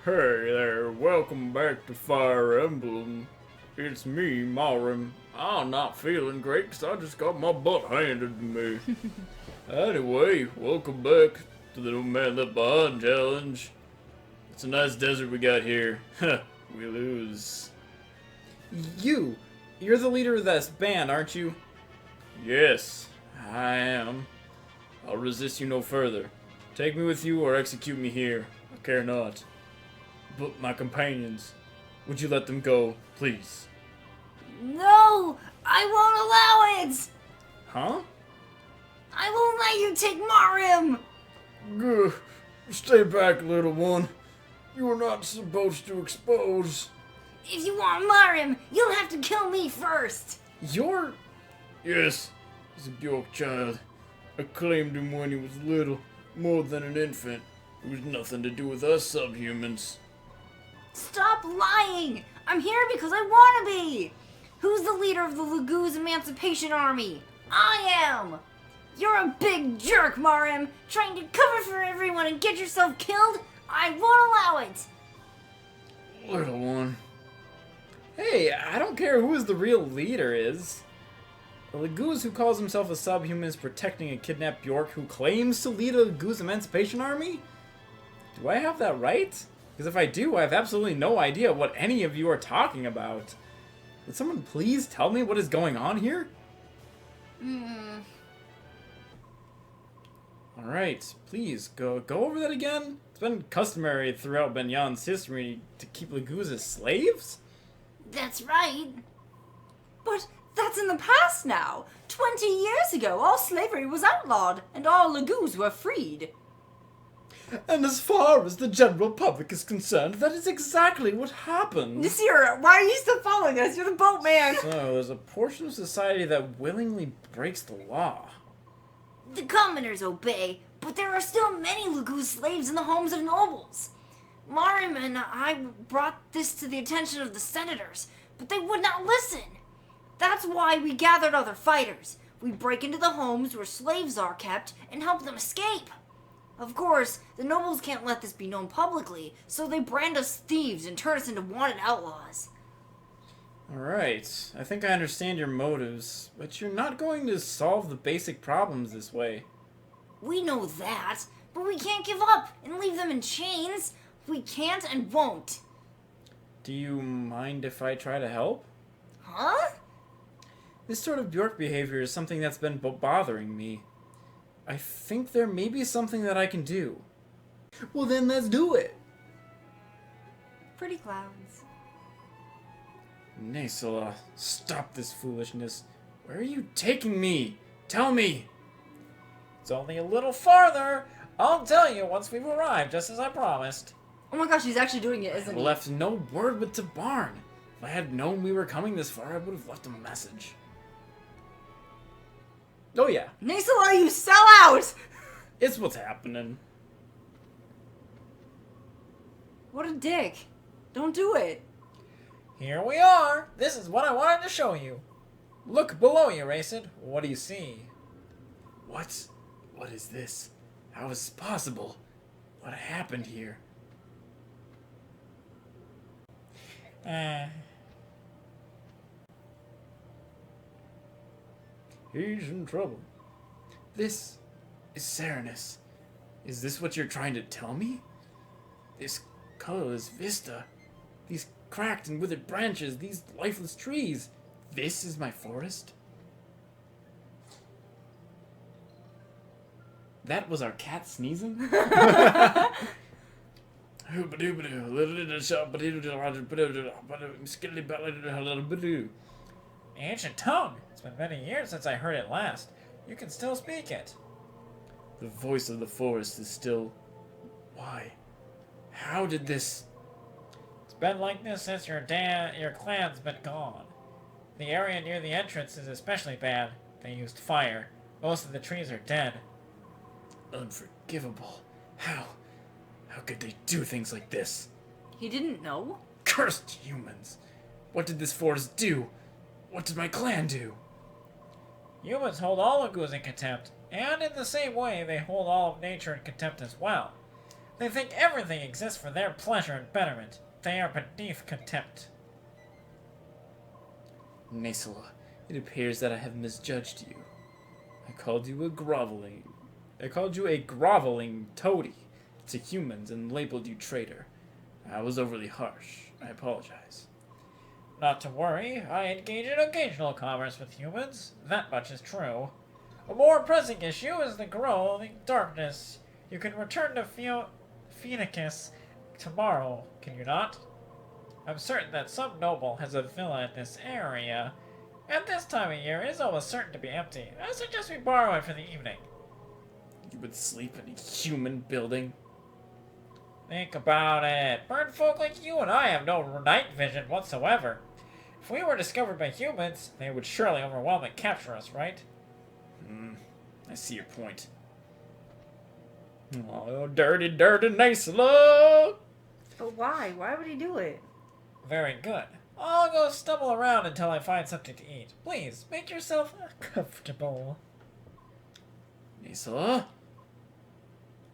Hey there, welcome back to Fire Emblem. It's me, Marim. I'm not feeling great because I just got my butt handed to me. Anyway, welcome back to the No Man Left Behind challenge. It's a nice desert we got here. We lose. You're the leader of this band, aren't you? Yes, I am. I'll resist you no further. Take me with you or execute me here. I care not. But my companions, would you let them go, please? No! I won't allow it! Huh? I won't let you take Marim! Gah, stay back, little one. You are not supposed to expose. If you want Marim, you'll have to kill me first! You're... Yes, he's a Bjork child. I claimed him when he was little, more than an infant. It was nothing to do with us subhumans. Stop lying! I'm here because I want to be! Who's the leader of the Laguz Emancipation Army? I am! You're a big jerk, Marim! Trying to cover for everyone and get yourself killed? I won't allow it! Little one. Hey, I don't care who the real leader is. A Laguz who calls himself a subhuman is protecting a kidnapped Bjork who claims to lead a Laguz Emancipation Army? Do I have that right? Because if I do, I have absolutely no idea what any of you are talking about. Would someone please tell me what is going on here? Alright, please, go over that again. It's been customary throughout Benyan's history to keep Laguz as slaves? That's right. But that's in the past now. 20 years ago, all slavery was outlawed, and all Laguz were freed. And as far as the general public is concerned, that is exactly what happened. Nasira, why are you still following us? You're the boatman. So, there's a portion of society that willingly breaks the law. The commoners obey, but there are still many Laguz slaves in the homes of nobles. Marim and I brought this to the attention of the senators, but they would not listen. That's why we gathered other fighters. We break into the homes where slaves are kept and help them escape. Of course, the nobles can't let this be known publicly, so they brand us thieves and turn us into wanted outlaws. Alright, I think I understand your motives, but you're not going to solve the basic problems this way. We know that, but we can't give up and leave them in chains. We can't and won't. Do you mind if I try to help? Huh? This sort of Bjork behavior is something that's been bothering me. I think there may be something that I can do. Well then, let's do it! Pretty clouds. Nesala, stop this foolishness. Where are you taking me? Tell me! It's only a little farther. I'll tell you once we've arrived, just as I promised. Oh my gosh, he's actually doing it, isn't I he? left no word with Tabarn. If I had known we were coming this far, I would have left him a message. Oh yeah, Nasala, you sell out! it's what's happening. What a dick. Don't do it. Here we are. This is what I wanted to show you. Look below you, Racid. What do you see? What? What is this? How is this possible? What happened here? He's in trouble. This is Serenus. Is this what you're trying to tell me? This colorless vista. These cracked and withered branches. These lifeless trees. This is my forest? That was our cat sneezing? Ancient tongue. It's been many years since I heard it last. You can still speak it. The voice of the forest is still... Why? How did this... It's been like this since your clan's been gone. The area near the entrance is especially bad. They used fire. Most of the trees are dead. Unforgivable. How could they do things like this? He didn't know? Cursed humans! What did this forest do? What did my clan do? Humans hold all Laguz in contempt, and in the same way they hold all of nature in contempt as well. They think everything exists for their pleasure and betterment. They are beneath contempt. Nesela, it appears that I have misjudged you. I called you a groveling toady to humans and labeled you traitor. I was overly harsh. I apologize. Not to worry, I engage in occasional commerce with humans. That much is true. A more pressing issue is the growing darkness. You can return to Phoenicus tomorrow, can you not? I'm certain that some noble has a villa in this area. At this time of year, it is almost certain to be empty. I suggest we borrow it for the evening. You would sleep in a human building? Think about it. Bird folk like you and I have no night vision whatsoever. If we were discovered by humans, they would surely overwhelm and capture us, right? I see your point. Oh, dirty, dirty Nesela! But why? Why would he do it? Very good. I'll go stumble around until I find something to eat. Please, make yourself comfortable. Nesela?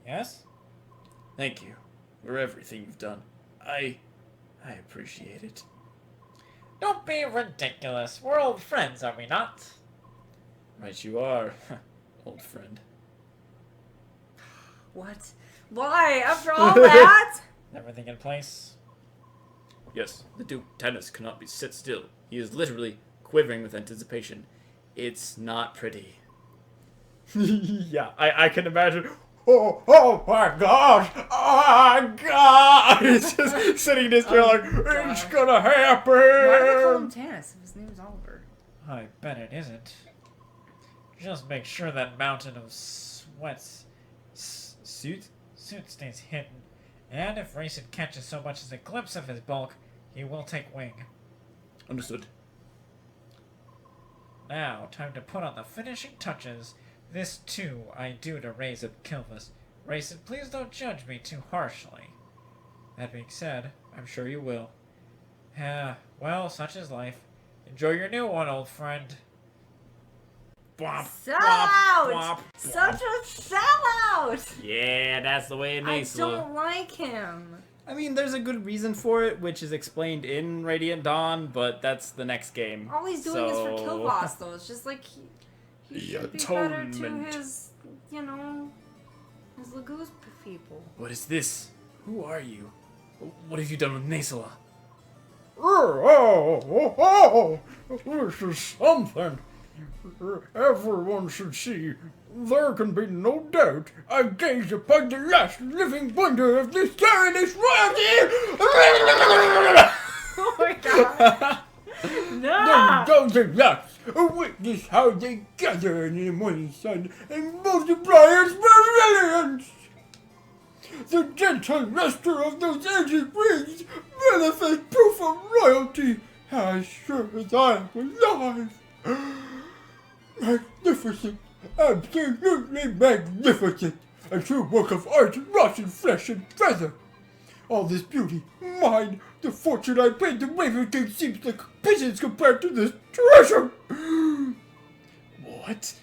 Yes? Thank you for everything you've done. I appreciate it. Don't be ridiculous. We're old friends, are we not? Right you are, old friend. What? Why? After all that? Everything in place? Yes, the Duke Tennis cannot be sit still. He is literally quivering with anticipation. It's not pretty. Yeah, I can imagine. Oh my gosh! Oh my god! He's just sitting in his chair like, it's gonna happen! Why do they call him Tanis if his name's Oliver? I bet it isn't. Just make sure that mountain of suit stays hidden. And if Racing catches so much as a glimpse of his bulk, he will take wing. Understood. Now, time to put on the finishing touches. This, too, I do to raise up Kilvis. Racing, please don't judge me too harshly. That being said, I'm sure you will. Well, such is life. Enjoy your new one, old friend. Bwomp, Sellout! bwomp, bwomp. Such a sellout! Yeah, that's the way it I needs don't like him. I mean, there's a good reason for it, which is explained in Radiant Dawn, but that's the next game. All he's doing is for kill boss, though. It's just like he should be better to Atonement. his, his Laguz people. What is this? Who are you? What have you done with Nesela? This is something. Everyone should see. There can be no doubt. I gaze upon the last living wonder of this tyrannous royalty. Oh my god! No! Those are last. Witness how they gather in the morning sun and multiply its brilliance. The gentle luster of those ancient wings manifest proof of royalty, as sure as I am alive. Magnificent, absolutely magnificent. A true work of art wrought in flesh and feather. All this beauty, mine, the fortune I paid the Raven King seems like pigeons compared to this treasure. What?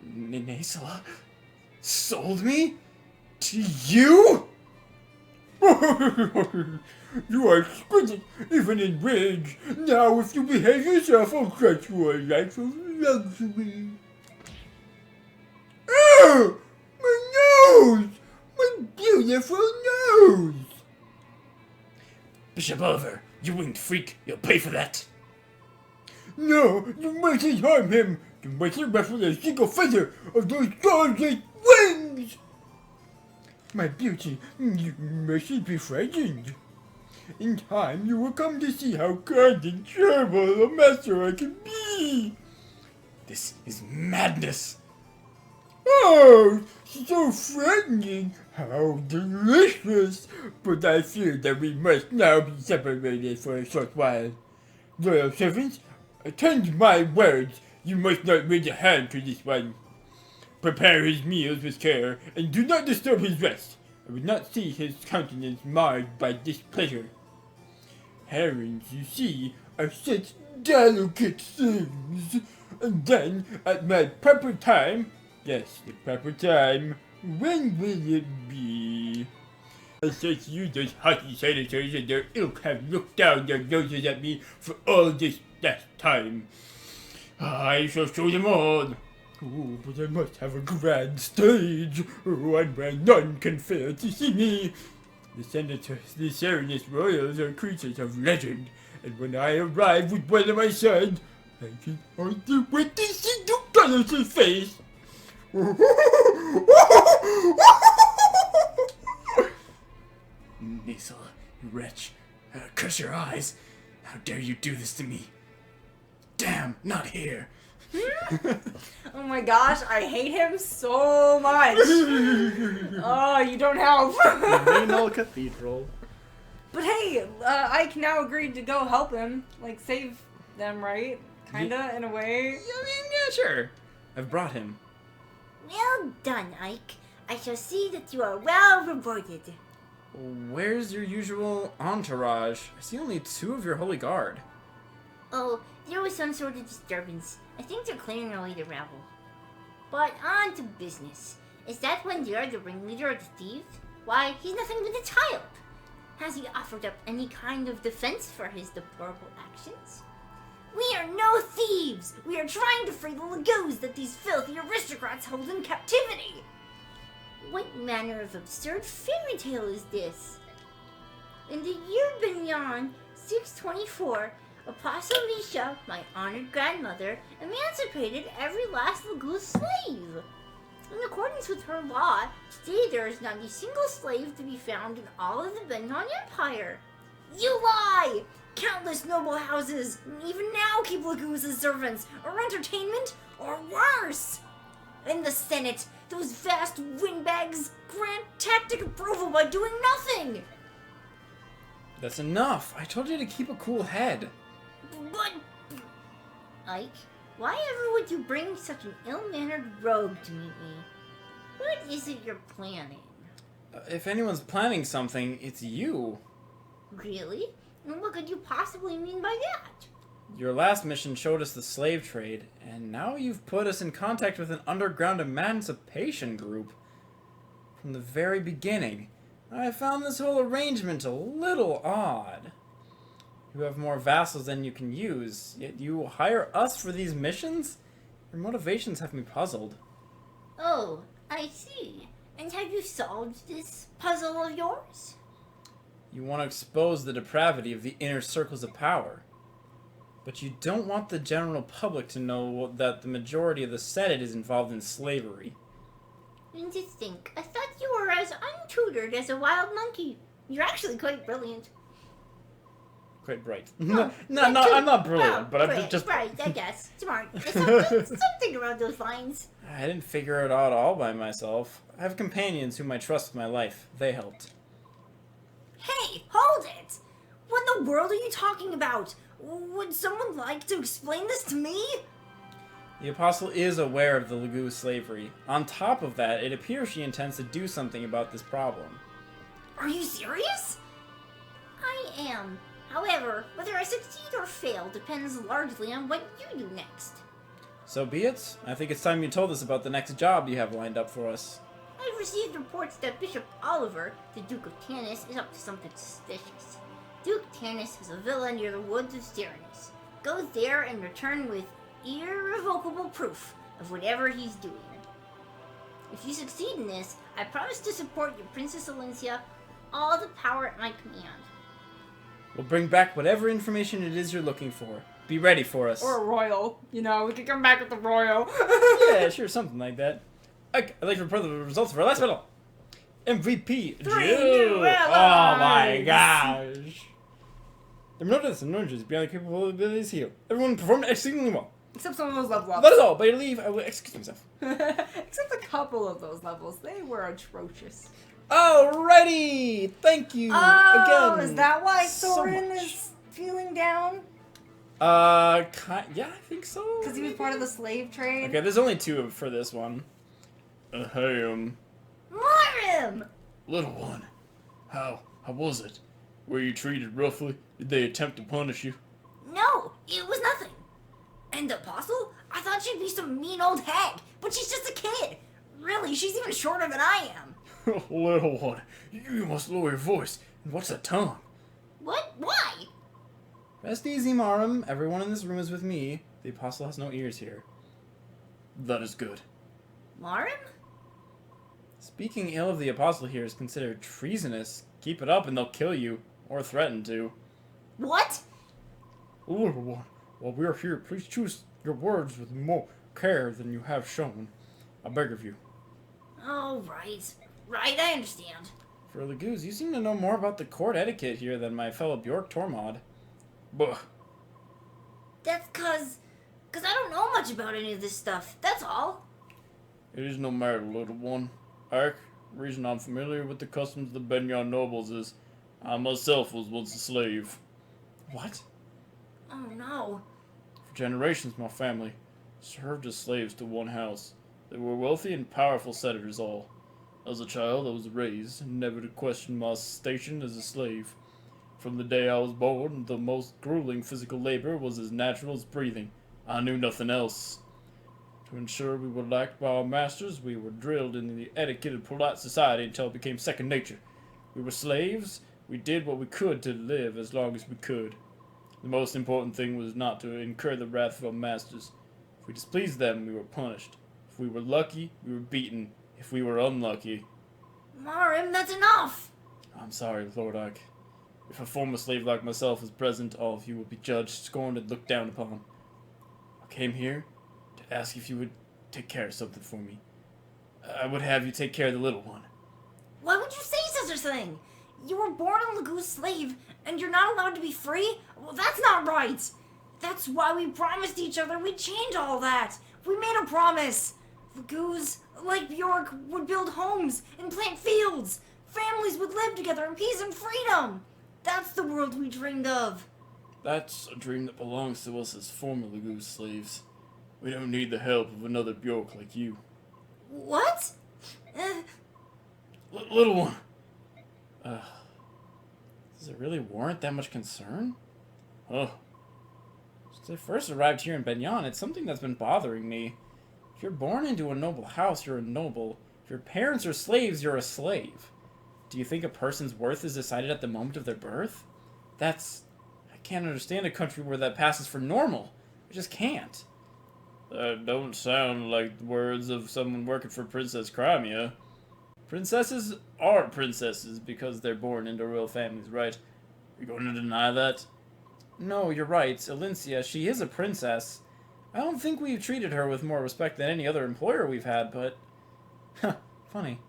Nesela sold me? To you? You are exquisite, even in rage. Now, if you behave yourself, I'll grant you a life of luxury. Oh! My nose! My beautiful nose! Bishop Oliver, you winged freak, you'll pay for that. No, you mustn't harm him. You mustn't ruffle a single feather of those gorgeous wings! My beauty, you mustn't be frightened. In time, you will come to see how kind and terrible a master I can be. This is madness. Oh, so frightening! How delicious! But I fear that we must now be separated for a short while. Loyal servants, attend my words. You must not raise a hand to this one. Prepare his meals with care, and do not disturb his rest. I would not see his countenance marred by displeasure. Herons, you see, are such delicate things. And then, at my proper time, yes, the proper time, when will it be? Since you those hockey senators and their ilk have looked down their noses at me for all this last time, I shall show them all. Oh, but I must have a grand stage, one where none can fail to see me. The senators, the Serenus royals are creatures of legend, and when I arrive with one of my sons, I can hardly wait to see Ducalos' face. Nisal, you wretch. Curse your eyes. How dare you do this to me? Damn, not here. Oh my gosh, I hate him so much. Oh, you don't help. Renal Cathedral. But hey, Ike now agreed to go help him, like save them, right? Kinda, in a way. Yeah, sure. I've brought him. Well done, Ike. I shall see that you are well rewarded. Where's your usual entourage? I see only 2 of your holy guard. Oh, there was some sort of disturbance. I think they're clearing away the rabble. But on to business. Is that one there the ringleader of the thieves? Why, he's nothing but a child. Has he offered up any kind of defense for his deplorable actions? We are no thieves! We are trying to free the Laguz that these filthy aristocrats hold in captivity! What manner of absurd fairy tale is this? In the year Binyan 624, Apostle Misha, my honored grandmother, emancipated every last Laguz slave. In accordance with her law, today there is not a single slave to be found in all of the Benhan Empire. You lie! Countless noble houses, even now, keep Laguz as servants, or entertainment, or worse. In the Senate, those vast windbags grant tactic approval by doing nothing. That's enough. I told you to keep a cool head. But, Ike, why ever would you bring such an ill-mannered rogue to meet me? What is it you're planning? If anyone's planning something, it's you. Really? And what could you possibly mean by that? Your last mission showed us the slave trade, and now you've put us in contact with an underground emancipation group. From the very beginning, I found this whole arrangement a little odd. You have more vassals than you can use, yet you hire us for these missions? Your motivations have me puzzled. Oh, I see. And have you solved this puzzle of yours? You want to expose the depravity of the inner circles of power. But you don't want the general public to know that the majority of the Senate is involved in slavery. And to think, I thought you were as untutored as a wild monkey. You're actually quite brilliant. Quite bright. Oh, I'm not brilliant, but I'm just... Right, I guess. Smart. Something around those lines. I didn't figure it out all by myself. I have companions whom I trust with my life. They helped. Hey, hold it! What in the world are you talking about? Would someone like to explain this to me? The Apostle is aware of the Laguz slavery. On top of that, it appears she intends to do something about this problem. Are you serious? I am. However, whether I succeed or fail depends largely on what you do next. So be it. I think it's time you told us about the next job you have lined up for us. I've received reports that Bishop Oliver, the Duke of Tanis, is up to something suspicious. Duke Tanis has a villa near the woods of Serenus. Go there and return with irrevocable proof of whatever he's doing. If you succeed in this, I promise to support your Princess Alencia all the power at my command. We'll bring back whatever information it is you're looking for. Be ready for us. Or a royal. You know, we could come back with the royal. Yeah, sure, something like that. I'd like to report the results of our last battle. MVP, Jill! new Oh my allies! gosh! There were no deaths and no injuries beyond the capabilities here. Everyone performed exceedingly well. Except some of those level ups. That is all. By your leave, I will excuse myself. Except a couple of those levels. They were atrocious. Alrighty! Thank you again. Is that why so Thorin much. is feeling down? Yeah, I think so. Because he was part of the slave trade? Okay, there's only 2 for this one. Hey, Morim! little one. How was it? Were you treated roughly? Did they attempt to punish you? No, it was nothing. And the Apostle? I thought she'd be some mean old hag, but she's just a kid. Really, she's even shorter than I am. Little one, you must lower your voice and watch that tongue. What? Why? Rest easy, Marum. Everyone in this room is with me. The apostle has no ears here. That is good. Marin? Speaking ill of the apostle here is considered treasonous. Keep it up and they'll kill you. Or threaten to. What? Little one, while we are here, please choose your words with more care than you have shown. I beg of you. Oh, right. Right, I understand. For Laguz, you seem to know more about the court etiquette here than my fellow Bjork Tormod. Bah. That's cause I don't know much about any of this stuff. That's all. It is no matter, little one. The reason I'm familiar with the customs of the Benyon nobles is I myself was once a slave. What? Oh, no. For generations, my family served as slaves to one house. They were wealthy and powerful senators all. As a child, I was raised never to question my station as a slave. From the day I was born, the most grueling physical labor was as natural as breathing. I knew nothing else. To ensure we were liked by our masters, we were drilled in the etiquette of polite society until it became second nature. We were slaves. We did what we could to live as long as we could. The most important thing was not to incur the wrath of our masters. If we displeased them, we were punished. If we were lucky, we were beaten. If we were unlucky... Marin, that's enough! I'm sorry, Lord Ike. If a former slave like myself is present, all of you will be judged, scorned, and looked down upon. I came here to ask if you would take care of something for me. I would have you take care of the little one. Why would you say such a thing? You were born a Laguz slave, and you're not allowed to be free? Well, that's not right! That's why we promised each other we'd change all that! We made a promise! Laguz, like Bjork, would build homes and plant fields! Families would live together in peace and freedom! That's the world we dreamed of! That's a dream that belongs to us as former Laguz slaves. We don't need the help of another Bjork like you. What? Little one! Does it really warrant that much concern? Huh? Since I first arrived here in Benyon, it's something that's been bothering me. If you're born into a noble house, you're a noble. If your parents are slaves, you're a slave. Do you think a person's worth is decided at the moment of their birth? I can't understand a country where that passes for normal. I just can't. That don't sound like the words of someone working for Princess Crimea. Princesses are princesses because they're born into royal families, right? You going to deny that? No, you're right. Elincia, she is a princess. I don't think we've treated her with more respect than any other employer we've had, but... funny.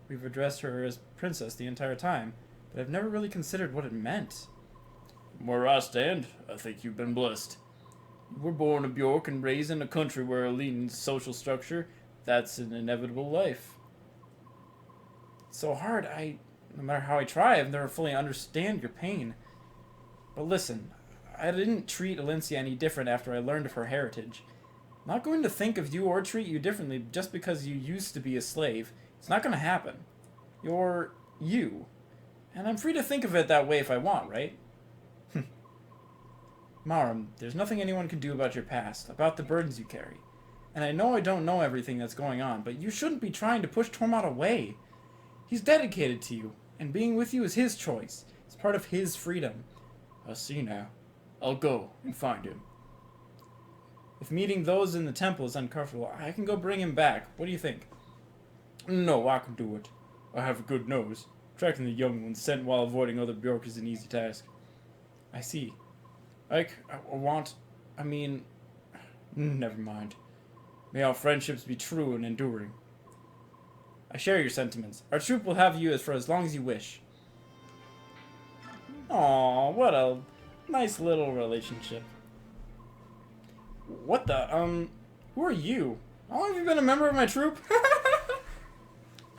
We've addressed her as princess the entire time, but I've never really considered what it meant. From where I stand, I think you've been blessed. You were born a Bjork and raised in a country where a lean social structure, that's an inevitable life. It's so hard, no matter how I try, I've never fully understand your pain. But listen, I didn't treat Elincia any different after I learned of her heritage. I'm not going to think of you or treat you differently just because you used to be a slave. It's not going to happen. You're you. And I'm free to think of it that way if I want, right? Marum, there's nothing anyone can do about your past, about the burdens you carry. And I know I don't know everything that's going on, but you shouldn't be trying to push Tormod away. He's dedicated to you, and being with you is his choice. It's part of his freedom. I see now. I'll go and find him. If meeting those in the temple is uncomfortable, I can go bring him back. What do you think? No, I can do it. I have a good nose. Tracking the young ones sent while avoiding other Bjork is an easy task. I see. Ike, never mind. May our friendships be true and enduring. I share your sentiments. Our troop will have you for as long as you wish. Aw, what a nice little relationship. What the, who are you? How long have you been a member of my troop?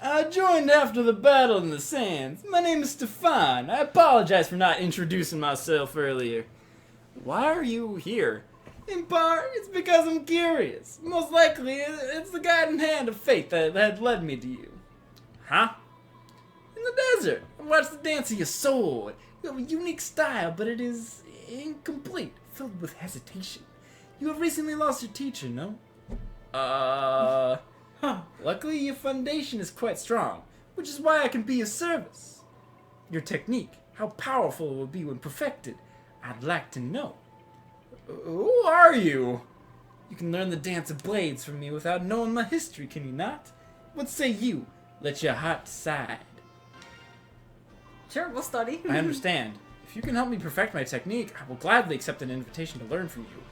I joined after the battle in the sands. My name is Stefan. I apologize for not introducing myself earlier. Why are you here? In part, it's because I'm curious. Most likely, it's the guiding hand of fate that had led me to you. Huh? In the desert, I watched the dance of your soul. You have a unique style, but it is incomplete, filled with hesitation. You have recently lost your teacher, no? Luckily, your foundation is quite strong. which is why I can be of service. Your technique, how powerful it will be when perfected, I'd like to know. Who are you? You can learn the dance of blades from me without knowing my history, can you not? What say you? Let your heart decide. Sure, we'll study. I understand. If you can help me perfect my technique, I will gladly accept an invitation to learn from you.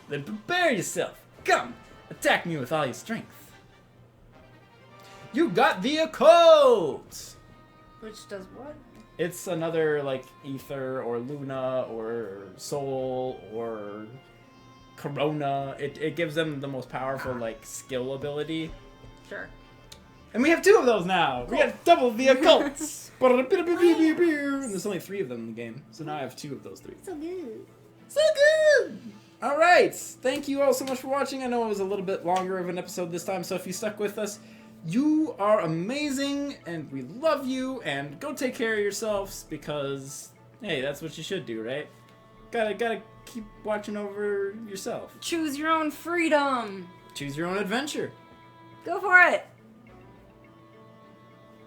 Then prepare yourself. Come, attack me with all your strength. You got the occult! Which does what? It's another, like, ether or luna or soul or corona. It gives them the most powerful, like, skill ability. Sure. And we have 2 of those now. We have double the occults. And there's only 3 of them in the game, so now I have 2 of those 3. So good. So good. All right. Thank you all so much for watching. I know it was a little bit longer of an episode this time, so if you stuck with us, you are amazing, and we love you. And go take care of yourselves because, hey, that's what you should do, right? Gotta keep watching over yourself. Choose your own freedom. Choose your own adventure. Go for it.